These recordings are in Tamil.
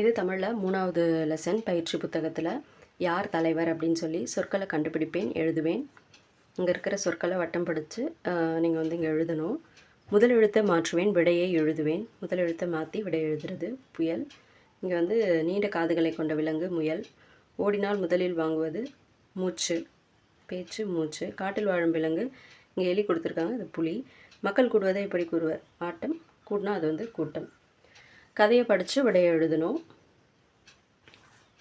இது தமிழில் 3வது லெசன் பயிற்சி புத்தகத்தில் யார் தலைவர் அப்படின்னு சொல்லி சொற்களை கண்டுபிடிப்பேன், எழுதுவேன். இங்கே இருக்கிற சொற்களை வட்டம் பிடிச்சு நீங்கள் வந்து இங்கே எழுதணும். முதல் எழுத்தை மாற்றுவேன், விடையை எழுதுவேன். முதல் எழுத்தை மாற்றி விடை எழுதுறது புயல். இங்கே வந்து நீண்ட காதுகளை கொண்ட விலங்கு முயல். ஓடினால் முதலில் வாங்குவது மூச்சு, பேச்சு மூச்சு. காட்டில் வாழும் விலங்கு இங்கே எலி கொடுத்துருக்காங்க, அது புலி. மக்கள் கூடுவதை எப்படி கூறுவர்? ஆட்டம். கூட்டினா அது வந்து கூட்டம். கதையை படித்து விடையை எழுதணும்.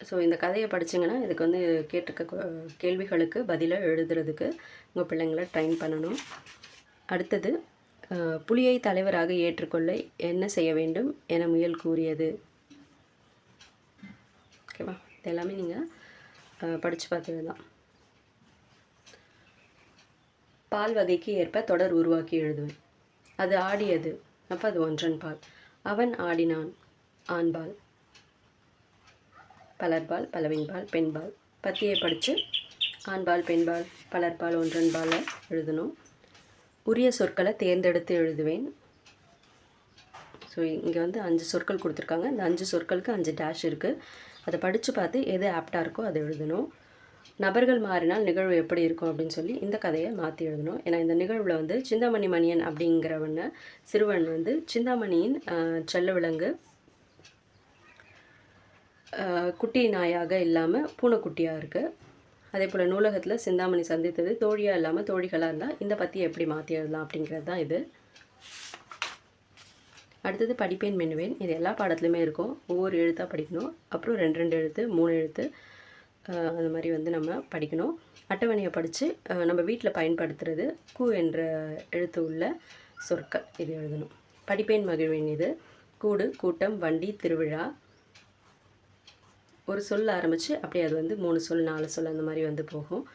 ஸோ இந்த கதையை படிச்சிங்கன்னா இதுக்கு வந்து கேட்டிருக்க கேள்விகளுக்கு பதிலை எழுதுறதுக்கு உங்கள் பிள்ளைங்களை ட்ரைன் பண்ணணும். அடுத்தது புலியை தலைவராக ஏற்றுக்கொள்ள என்ன செய்ய வேண்டும் என முயல் கூறியது. ஓகேவா? இது எல்லாமே நீங்கள் படித்து பார்த்தது தான். பால் வகைக்கு ஏற்ப தொடர் உருவாக்கி எழுதுவேன். அது ஆடியது, அப்போ அது ஒன்றன் பால். அவன் ஆடினான், ஆண்பால். பலர்பால், பலவின்பால், பெண்பால். பத்தியை படித்து ஆண்பால், பெண்பால், பலர்பால், ஒன்றன்பால் எழுதணும். உரிய சொற்களை தேர்ந்தெடுத்து எழுதுவேன். ஸோ இங்கே வந்து 5 சொற்கள் கொடுத்துருக்காங்க. இந்த 5 சொற்களுக்கு 5 டேஷ் இருக்குது. அதை படித்து பார்த்து எது ஆப்டாக இருக்கோ அதை எழுதணும். நபர்கள் மாறினால் நிகழ்வு எப்படி இருக்கும் அப்படின்னு சொல்லி இந்த கதையை மாற்றி எழுதணும். ஏன்னா இந்த நிகழ்வில் வந்து சிந்தாமணி மணியன் அப்படிங்கிறவன சிறுவன் வந்து சிந்தாமணியின் செல்ல விலங்கு குட்டி நாயாக இல்லாமல் பூனைக்குட்டியாக இருக்குது. அதே போல் நூலகத்தில் சிந்தாமணி சந்தித்தது தோழியாக இல்லாமல் தோழிகளாக இருந்தால் இந்த பற்றியை எப்படி மாற்றி எழுதலாம் அப்படிங்கிறது தான் இது. அடுத்தது படிப்பேன் மென்னுவேன். இது எல்லா பாடத்துலையுமே இருக்கும். ஒவ்வொரு எழுத்தாக படிக்கணும். அப்புறம் 2 எழுத்து 3 எழுத்து அந்த மாதிரி வந்து நம்ம படிக்கணும். அட்டவணையை படித்து நம்ம வீட்டில் பயன்படுத்துகிறது கு என்ற எழுத்து உள்ள சொற்கள் இது எழுதணும். படிப்பேன் மகிழ்வேன். இது கூடு, கூட்டம், வண்டி, திருவிழா. ஒரு சொல் ஆரம்பித்து அப்படியே அது வந்து 3 சொல் 4 சொல் அந்த மாதிரி வந்து போகும்.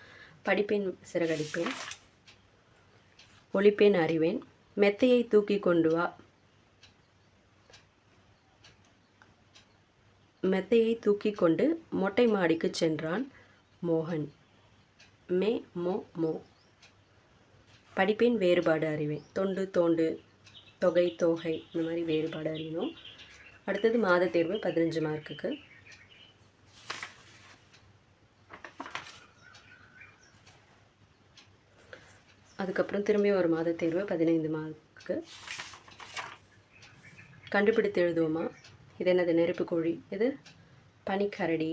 படிப்பேன் சிறகடிப்பேன். ஒழிப்பேன் அறிவேன். மெத்தையை தூக்கி கொண்டு வா. மெத்தையை தூக்கி கொண்டு மொட்டை மாடிக்கு சென்றான் மோகன். மே மோ மோ. படிப்பேன் வேறுபாடு அறிவேன். தொண்டு தோண்டு, தொகை தோகை இந்த மாதிரி வேறுபாடு அறியணும். அடுத்தது மாத தேர்வு 15 மார்க்குக்கு. அதுக்கப்புறம் திரும்பி ஒரு மாத தேர்வு 15 மார்க்கு. கண்டுபிடித்து எழுதுவோமா? இது என்னது? நெருப்பு கோழி. இது பனிக்கரடி.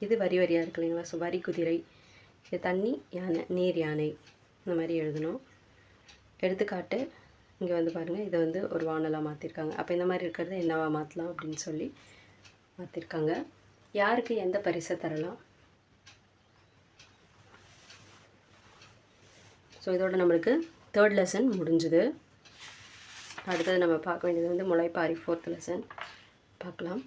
இது வரி வரியாக இருக்கு இல்லைங்களா? ஸோ வரி குதிரை. இது தண்ணி யானை, நீர் யானை. இந்த மாதிரி எழுதணும். எடுத்துக்காட்டு இங்கே வந்து பாருங்கள், இதை வந்து ஒரு வானலாக மாற்றிருக்காங்க. அப்போ இந்த மாதிரி இருக்கிறத என்னவா மாற்றலாம் அப்படின்னு சொல்லி மாற்றிருக்காங்க. யாருக்கு எந்த பரிசை தரலாம்? ஸோ இதோட நம்மளுக்கு 3rd லெசன் முடிஞ்சுது. அடுத்தது நம்ம பார்க்க வேண்டியது வந்து முளைப்பாரி 4th லெசன் பார்க்கலாம்.